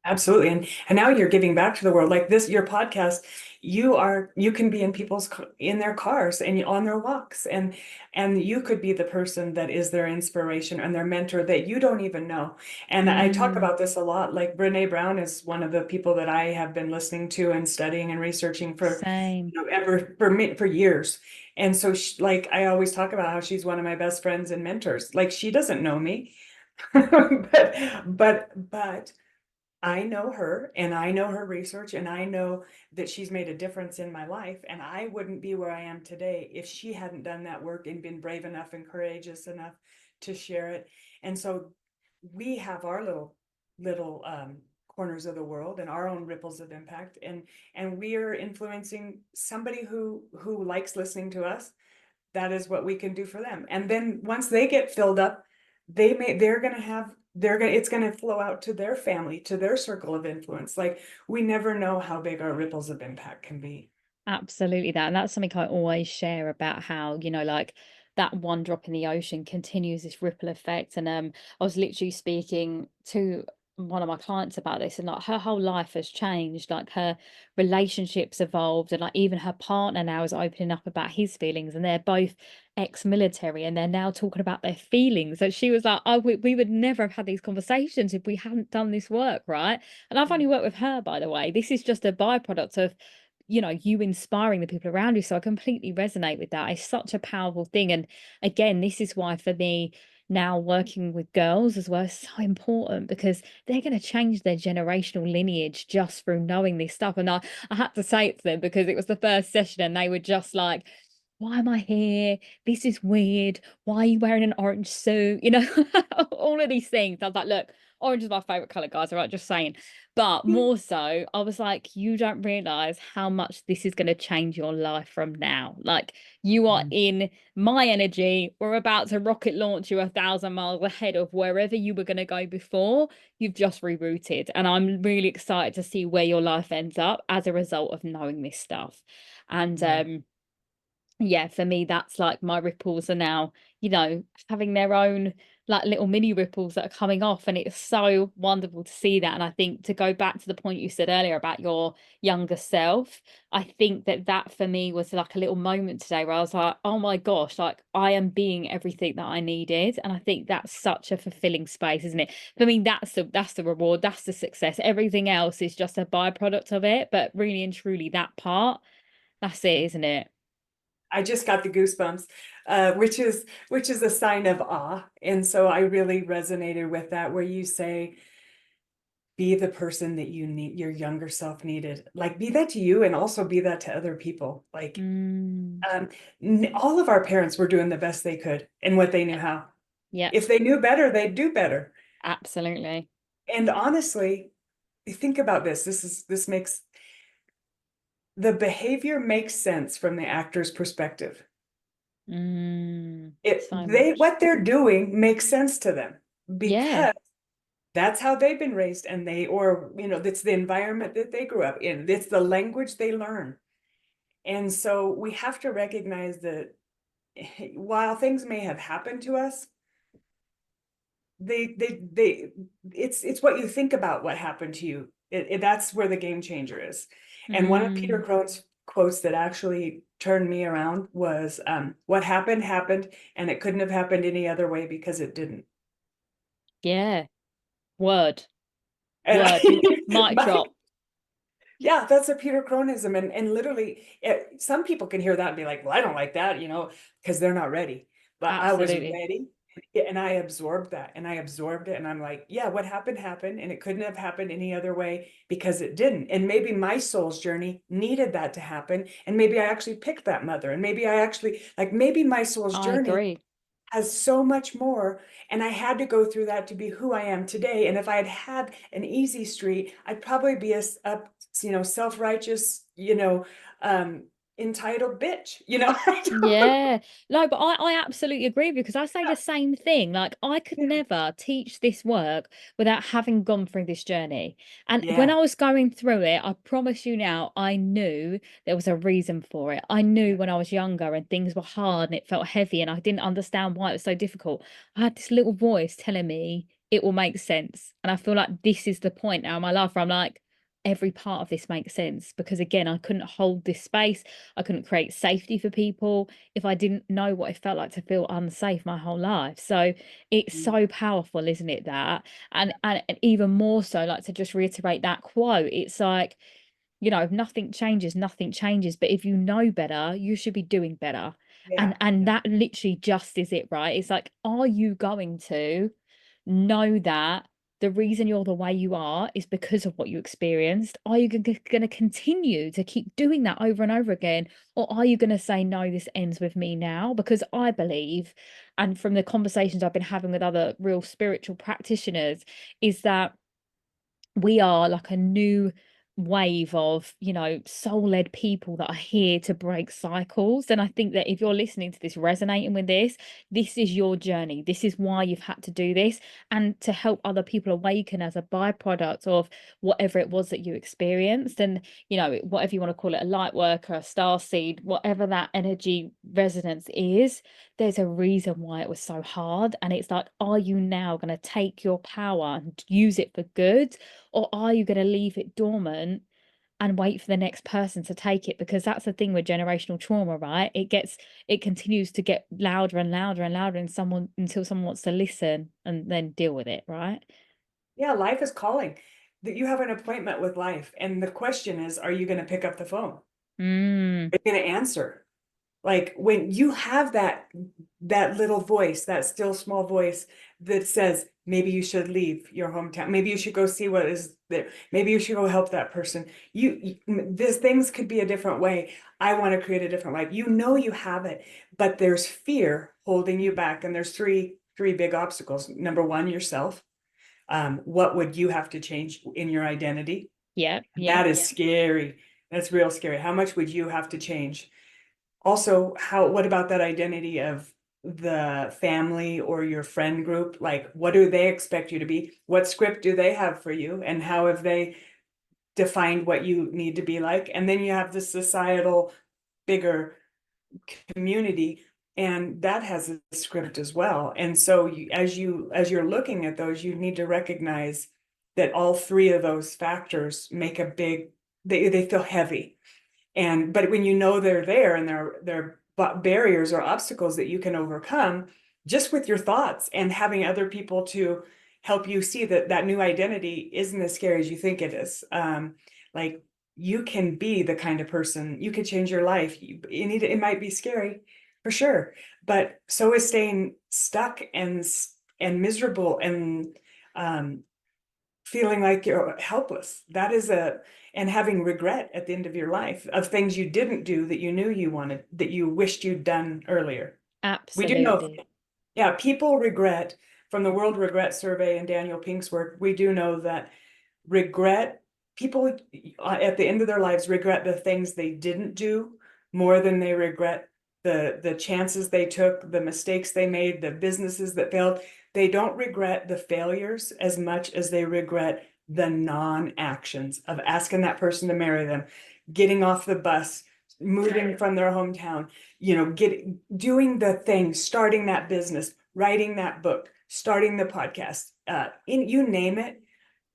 Absolutely. And now you're giving back to the world like this, your podcast, you can be in in their cars and on their walks, and you could be the person that is their inspiration and their mentor that you don't even know. And I talk Mm, about this a lot. Like Brene Brown is one of the people that I have been listening to and studying and researching for, same. ever for me for years. And so like I always talk about how she's one of my best friends and mentors. Like she doesn't know me. But I know her and I know her research and I know that she's made a difference in my life. And I wouldn't be where I am today if she hadn't done that work and been brave enough and courageous enough to share it. And so we have our little corners of the world and our own ripples of impact. And we are influencing somebody who likes listening to us. That is what we can do for them. And then once they get filled up, it's gonna flow out to their family, to their circle of influence. Like we never know how big our ripples of impact can be. Absolutely that. And that's something I always share about how, you know, like that one drop in the ocean continues this ripple effect. And I was literally speaking to one of my clients about this, and like her whole life has changed. Like her relationships evolved, and like even her partner now is opening up about his feelings, and they're both ex-military and they're now talking about their feelings. So she was like, oh, we would never have had these conversations if we hadn't done this work, right? And I've only worked with her, by the way. This is just a byproduct of, you know, you inspiring the people around you. So I completely resonate with that. It's such a powerful thing. And again, this is why for me now working with girls as well is so important, because they're going to change their generational lineage just through knowing this stuff. And I had to say it to them because it was the first session and they were just like, why am I here? This is weird. Why are you wearing an orange suit? You know, all of these things. I was like, look, orange is my favorite color, guys. All right, just saying. But more so, I was like, you don't realize how much this is going to change your life from now. Like, you are in my energy. We're about to rocket launch you 1,000 miles ahead of wherever you were going to go before. You've just rerouted. And I'm really excited to see where your life ends up as a result of knowing this stuff. And yeah, for me, that's like my ripples are now, you know, having their own like little mini ripples that are coming off. And it's so wonderful to see that. And I think to go back to the point you said earlier about your younger self, I think that that for me was like a little moment today where I was like, oh my gosh, like I am being everything that I needed. And I think that's such a fulfilling space, isn't it? For me, that's the reward, that's the success. Everything else is just a byproduct of it. But really and truly, that part, that's it, isn't it? I just got the goosebumps, which is a sign of awe. And so I really resonated with that, where you say, be the person that you need, your younger self needed. Like be that to you and also be that to other people. Like Mm. um, all of our parents were doing the best they could and what they knew how. Yeah, If they knew better, they'd do better. absolutely. And honestly, think about this. This makes the behavior makes sense from the actor's perspective. So much. What they're doing makes sense to them Yeah. because that's how they've been raised, and it's the environment that they grew up in. It's the language they learn. And so we have to recognize that while things may have happened to us, they it's what you think about what happened to you. That's where the game changer is. And one of Peter Mm. Crone's quotes that actually turned me around was, what happened happened, and it couldn't have happened any other way because it didn't. Yeah. Word. And Word. Mic my drop. Yeah, that's a Peter Cronism. And literally, some people can hear that and be like, well, I don't like that, because they're not ready. But I was Absolutely. ready, and I absorbed that, and I absorbed it. And I'm like, yeah, what happened happened, and it couldn't have happened any other way because it didn't. And maybe my soul's journey needed that to happen. And maybe I actually picked that mother. And maybe my soul's I journey agree. has so much more, and I had to go through that to be who I am today. And if I had had an easy street, I'd probably be a self-righteous, um entitled bitch, you know? Yeah. No, but I absolutely agree with you because I say the same thing. Like, I could Yeah. never teach this work without having gone through this journey. And when Yeah. I was going through it, I promise you now, I knew there was a reason for it. I knew when I was younger and things were hard and it felt heavy and I didn't understand why it was so difficult. I had this little voice telling me it will make sense. And I feel like this is the point now in my life where I'm like, every part of this makes sense because again, I couldn't hold this space. I couldn't create safety for people if I didn't know what it felt like to feel unsafe my whole life. So it's Mm. so powerful, isn't it? That and even more so, like to just reiterate that quote, it's like, you know, if nothing changes, nothing changes. But if you know better, you should be doing better. Yeah. And that literally just is it, right? It's like, are you going to know that the reason you're the way you are is because of what you experienced? Are you going to continue to keep doing that over and over again? Or are you going to say, no, this ends with me now? Because I believe, and from the conversations I've been having with other real spiritual practitioners, is that we are like a new wave of, you know, soul-led people that are here to break cycles. And I think that if you're listening to this, resonating with this is your journey. This is why you've had to do this, and to help other people awaken as a byproduct of whatever it was that you experienced. And, you know, whatever you want to call it, a light worker, a star seed, whatever that energy resonance is, there's a reason why it was so hard. And it's like, are you now going to take your power and use it for good? Or are you going to leave it dormant and wait for the next person to take it? Because that's the thing with generational trauma, right? It continues to get louder and louder and louder, and someone until someone wants to listen and then deal with it, right? Yeah, life is calling. That you have an appointment with life. And the question is, are you going to pick up the phone? Mm, Are you going to answer? Like when you have that little voice, that still small voice that says, maybe you should leave your hometown. Maybe you should go see what is there. Maybe you should go help that person. These things could be a different way. I want to create a different life. You know you have it, but there's fear holding you back. And there's three big obstacles. Number one, yourself. What would you have to change in your identity? yeah, yeah, That is scary. That's real scary. How much would you have to change? Also, what about that identity of the family or your friend group? Like, what do they expect you to be? What script do they have for you? And how have they defined what you need to be like? And then you have the societal, bigger community, and that has a script as well. And so as you're looking at those, you need to recognize that all three of those factors make a big, they feel heavy. And but when you know they're there and they're barriers or obstacles that you can overcome just with your thoughts and having other people to help you see that that new identity isn't as scary as you think it is. Like you can be the kind of person, you could change your life. It might be scary for sure, but so is staying stuck and miserable and um, feeling like you're helpless. And having regret at the end of your life of things you didn't do that you knew you wanted, that you wished you'd done earlier. We do know, absolutely. yeah, people regret from the World Regret Survey and Daniel Pink's work. We do know that regret, people at the end of their lives regret the things they didn't do more than they regret the chances they took, the mistakes they made, the businesses that failed. They don't regret the failures as much as they regret the non-actions of asking that person to marry them, getting off the bus, moving from their hometown, doing the thing, starting that business, writing that book, starting the podcast, you name it.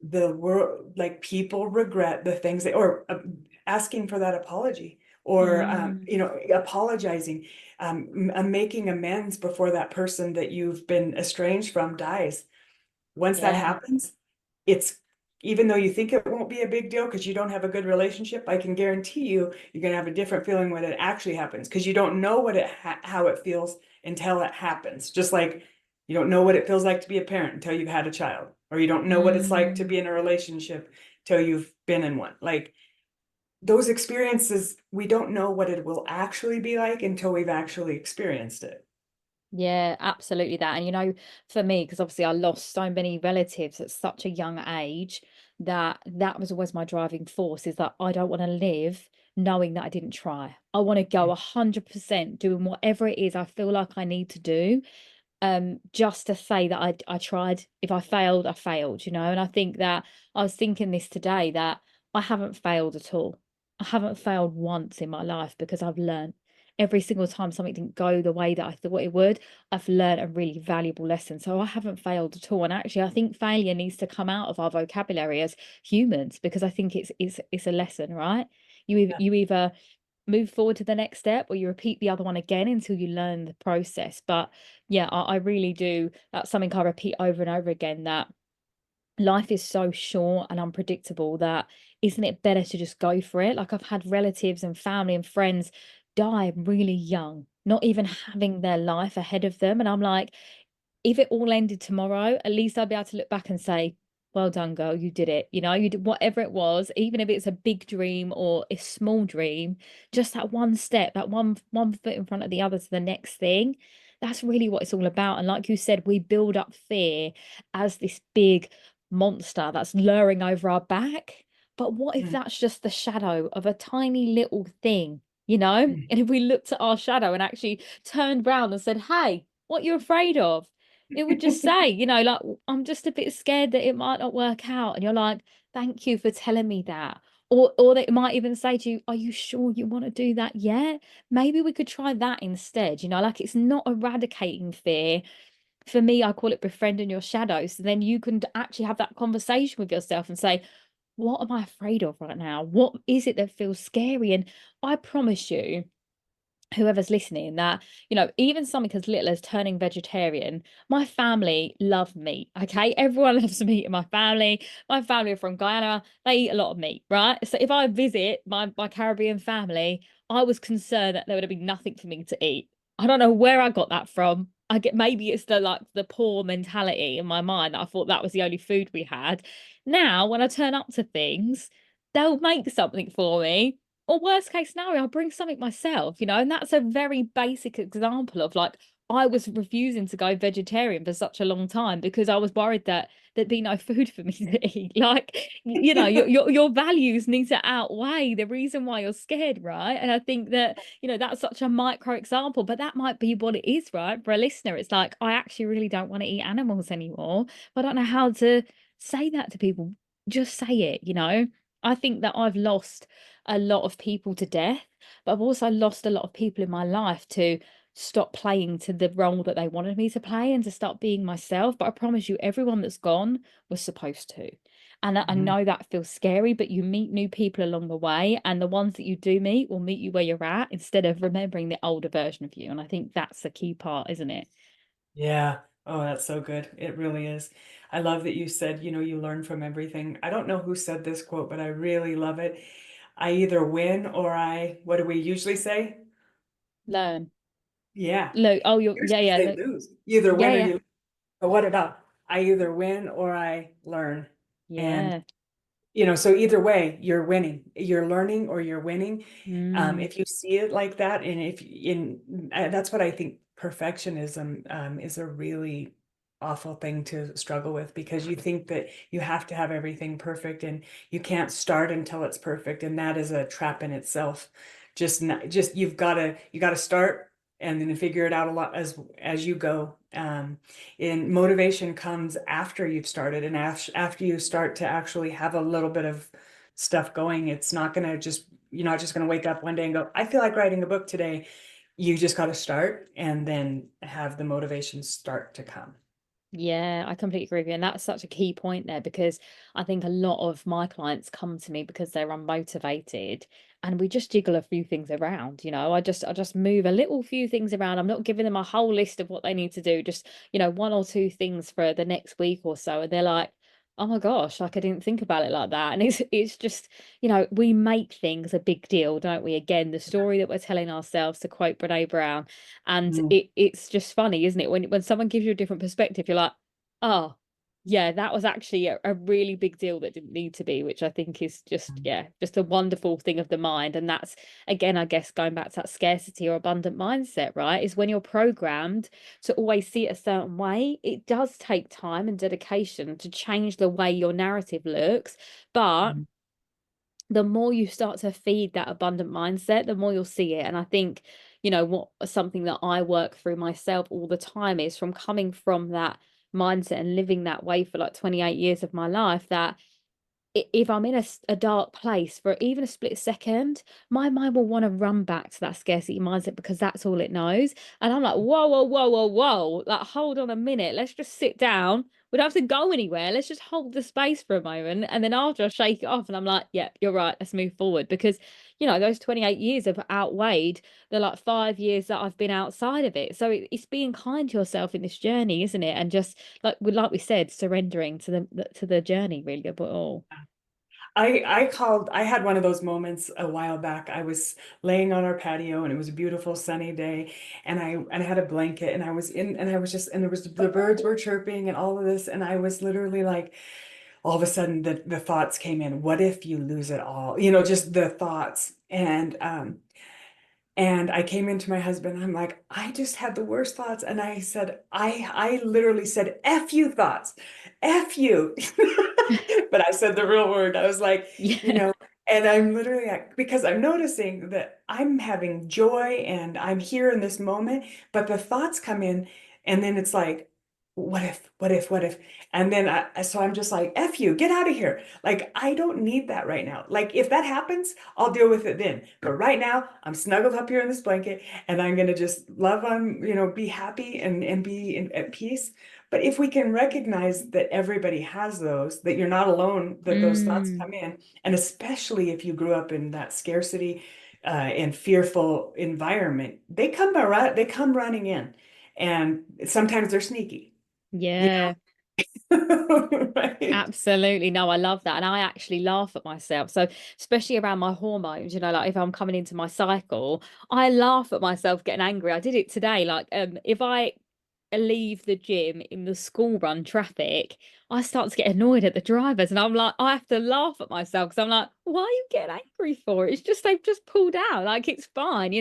The world, like people regret the things or asking for that apology or Mm, apologizing, making amends before that person that you've been estranged from dies. Once that yeah. happens, it's, even though you think it won't be a big deal because you don't have a good relationship, I can guarantee you're going to have a different feeling when it actually happens, because you don't know how it feels until it happens. Just like you don't know what it feels like to be a parent until you've had a child, or you don't know what it's like to Mm. be in a relationship till you've been in one. Like those experiences, we don't know what it will actually be like until we've actually experienced it. Yeah, absolutely that. And you know, for me, because obviously I lost so many relatives at such a young age, that was always my driving force, is that I don't want to live knowing that I didn't try. I want to go 100% doing whatever it is I feel like I need to do, just to say that I tried. If I failed, I failed, you know. And I think that I was thinking this today, that I haven't failed at all. I haven't failed once in my life, because I've learned every single time something didn't go the way that I thought it would. I've learned a really valuable lesson. So I haven't failed at all. And actually, I think failure needs to come out of our vocabulary as humans, because I think it's a lesson, right? You either move forward to the next step, or you repeat the other one again until you learn the process. But yeah, I really do. That's something I repeat over and over again, that life is so short and unpredictable, that isn't it better to just go for it? Like, I've had relatives and family and friends die really young, not even having their life ahead of them. And I'm like, if it all ended tomorrow, at least I'd be able to look back and say, well done, girl, you did it. You know, you did whatever it was, even if it's a big dream or a small dream, just that one step, that one foot in front of the other to the next thing. That's really what it's all about. And like you said, we build up fear as this big monster that's luring over our back. But what if Mm. that's just the shadow of a tiny little thing, you know? Mm. And if we looked at our shadow and actually turned round and said, hey, what you're afraid of? It would just say, you know, like, I'm just a bit scared that it might not work out. And you're like, thank you for telling me that. Or they might even say to you, are you sure you want to do that yet? Maybe we could try that instead. You know, like, it's not eradicating fear. For me, I call it befriending your shadow. So then you can actually have that conversation with yourself and say, what am I afraid of right now? What is it that feels scary? And I promise you, whoever's listening, that, you know, even something as little as turning vegetarian, my family love meat. Okay, everyone loves meat in my family. My family are from Guyana, they eat a lot of meat, right? So if I visit my Caribbean family, I was concerned that there would be nothing for me to eat. I don't know where I got that from. I get, maybe it's the, like, the poor mentality in my mind, that I thought that was the only food we had. Now when I turn up to things, they'll make something for me, or worst case scenario, I'll bring something myself, you know. And that's a very basic example of, like, I was refusing to go vegetarian for such a long time because I was worried that there'd be no food for me to eat. Like, you know, your values need to outweigh the reason why you're scared, right? And I think that, you know, that's such a micro example, but that might be what it is, right? For a listener, it's like, I actually really don't want to eat animals anymore, but I don't know how to say that to people. Just say it, you know. I think that I've lost a lot of people to death, but I've also lost a lot of people in my life to stop playing to the role that they wanted me to play and to start being myself. But I promise you, everyone that's gone was supposed to. And I Mhm. know that feels scary, but you meet new people along the way, and the ones that you do meet will meet you where you're at, instead of remembering the older version of you. And I think that's the key part, isn't it? Yeah. Oh, that's so good. It really is. I love that you said, you know, you learn from everything. I don't know who said this quote, but I really love it. I either win or what do we usually say? Learn. Yeah. Look, oh, you're, Yours yeah, should yeah, say lose. You either yeah, win or yeah, you, but what about I either win or I learn? And yeah. you know, so either way, you're winning. You're learning or you're winning. Mm, If you see it like that, and if in that's what I think perfectionism is a really awful thing to struggle with, because you think that you have to have everything perfect and you can't start until it's perfect, and that is a trap in itself. Just you gotta start and then figure it out a lot as you go. And motivation comes after you've started, and after you start to actually have a little bit of stuff going. It's not gonna just You're not just gonna wake up one day and go, I feel like writing a book today. You just got to start and then have the motivation start to come. yeah, I completely agree with you. And that's such a key point there, because I think a lot of my clients come to me because they're unmotivated, and we just jiggle a few things around, you know. I just move a little few things around. I'm not giving them a whole list of what they need to do, just, you know, one or two things for the next week or so. And they're like, oh my gosh, like, I didn't think about it like that. And it's just, you know, we make things a big deal, don't we? Again, the story that we're telling ourselves, to quote Brene Brown. And Mm. it's just funny, isn't it? When someone gives you a different perspective, you're like, oh, yeah, that was actually a really big deal that didn't need to be, which I think is just, yeah, just a wonderful thing of the mind. And that's, again, I guess, going back to that scarcity or abundant mindset, right? Is when you're programmed to always see it a certain way, it does take time and dedication to change the way your narrative looks. But Mm. the more you start to feed that abundant mindset, the more you'll see it. And I think, what something that I work through myself all the time is from coming from that mindset and living that way for like 28 years of my life, that if I'm in a dark place for even a split second, my mind will want to run back to that scarcity mindset because that's all it knows. And I'm like, whoa, whoa, whoa, whoa, whoa. Like, hold on a minute. Let's just sit down. We don't have to go anywhere. Let's just hold the space for a moment. And then after I shake it off and I'm like, yeah, you're right. Let's move forward. Because, those 28 years have outweighed the like 5 years that I've been outside of it. So it's being kind to yourself in this journey, isn't it? And just like we said, surrendering to the journey really of it all. I had one of those moments a while back. I was laying on our patio and it was a beautiful sunny day, and I had a blanket and I was in and I was just and there was the birds were chirping and all of this, and I was literally like, all of a sudden the thoughts came in. What if you lose it all? Just the thoughts. And I came into my husband, I'm like, I just had the worst thoughts. And I said, I literally said, F you thoughts, F you. But I said the real word. I was like, Yeah. and I'm literally like, because I'm noticing that I'm having joy and I'm here in this moment, but the thoughts come in and then it's like, what if, what if, what if? And then so I'm just like, F you, get out of here. Like, I don't need that right now. Like, if that happens, I'll deal with it then. But right now, I'm snuggled up here in this blanket and I'm going to just love on, be happy and be at peace. But if we can recognize that everybody has those, that you're not alone, that those thoughts Mm. come in, and especially if you grew up in that scarcity and fearful environment, they come around, they come running in, and sometimes they're sneaky. Yeah, Right? absolutely. No, I love that. And I actually laugh at myself. So, especially around my hormones, like if I'm coming into my cycle, I laugh at myself getting angry. I did it today. Like, if I leave the gym in the school run traffic, I start to get annoyed at the drivers, and I'm like, I have to laugh at myself because I'm like, why are you getting angry for? It's just they've just pulled out, like it's fine.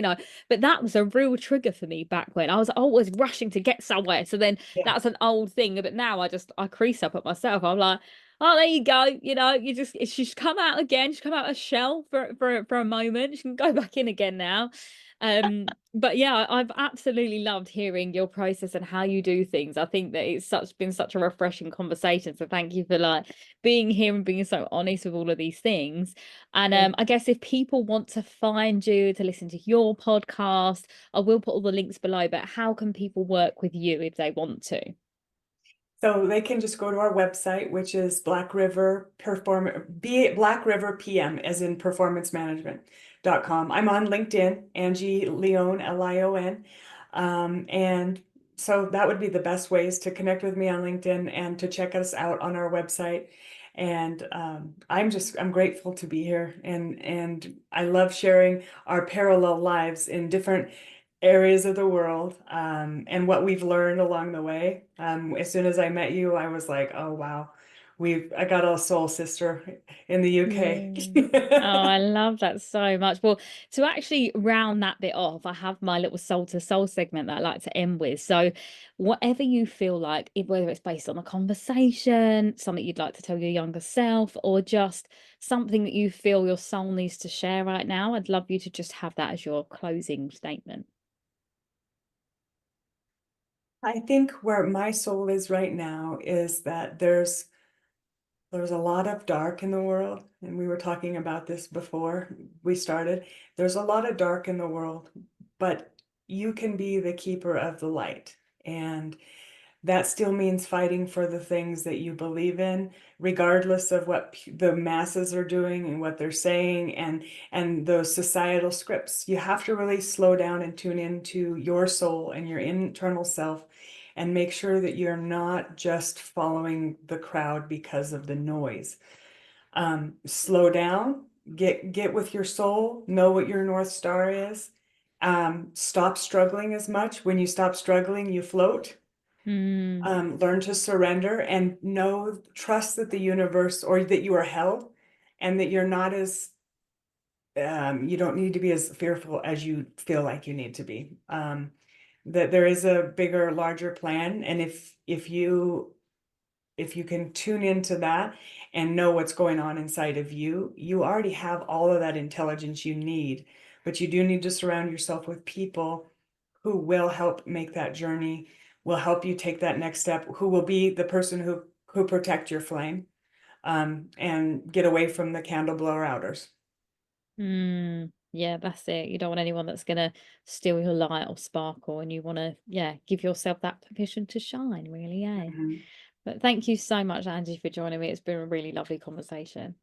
But that was a real trigger for me back when I was always rushing to get somewhere. So then Yeah. that's an old thing, but now I crease up at myself. I'm like, oh, there you go. She's come out again. She's come out of a shell for a moment. She can go back in again now. But yeah, I've absolutely loved hearing your process and how you do things. I think that it's been such a refreshing conversation. So thank you for like being here and being so honest with all of these things. And Thank I guess if people want to find you to listen to your podcast, I will put all the links below, but how can people work with you if they want to? So they can just go to our website, which is Black River Black River PM, as in performance management.com. I'm on LinkedIn, Angie Leon, Lion. And so that would be the best ways to connect with me on LinkedIn and to check us out on our website. And I'm grateful to be here, and I love sharing our parallel lives in different areas of the world, and what we've learned along the way. As soon as I met you, I was like, oh wow, I got a soul sister in the UK. Yeah. Oh, I love that so much. Well, to actually round that bit off, I have my little soul to soul segment that I like to end with. So, whatever you feel like, whether it's based on a conversation, something you'd like to tell your younger self, or just something that you feel your soul needs to share right now, I'd love you to just have that as your closing statement. I think where my soul is right now is that there's a lot of dark in the world, and we were talking about this before we started. There's a lot of dark in the world, but you can be the keeper of the light. And that still means fighting for the things that you believe in, regardless of what the masses are doing and what they're saying, and those societal scripts. You have to really slow down and tune into your soul and your internal self, and make sure that you're not just following the crowd because of the noise. Slow down, get with your soul, know what your North Star is. Stop struggling as much. When you stop struggling, you float. Mm, Learn to surrender and trust that the universe, or that you are held, and that you're not as, you don't need to be as fearful as you feel like you need to be. That there is a bigger, larger plan. And if you if you can tune into that and know what's going on inside of you, you already have all of that intelligence you need. But you do need to surround yourself with people who will help make that journey, will help you take that next step, who will be the person who protect your flame, and get away from the candle blower outers. Yeah, that's it. You don't want anyone that's gonna steal your light or sparkle, and you want to, yeah, give yourself that permission to shine, really, eh? Mhm. But thank you so much, Angie, for joining me. It's been a really lovely conversation.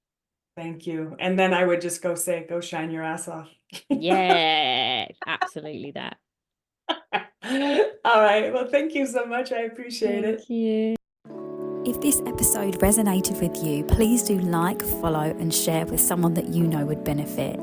Thank you. And then I would just go say, go shine your ass off. Yeah, absolutely that. All right. Well, thank you so much. I appreciate it. Thank you. If this episode resonated with you, please do like, follow, and share with someone that you know would benefit.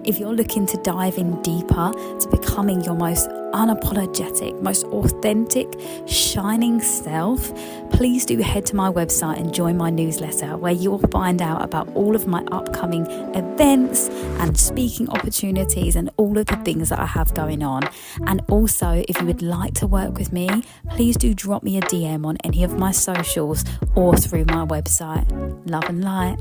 If you're looking to dive in deeper to becoming your most unapologetic, most authentic, shining self, please do head to my website and join my newsletter, where you will find out about all of my upcoming events and speaking opportunities and all of the things that I have going on. And also, if you would like to work with me, please do drop me a DM on any of my socials or through my website. Love and light.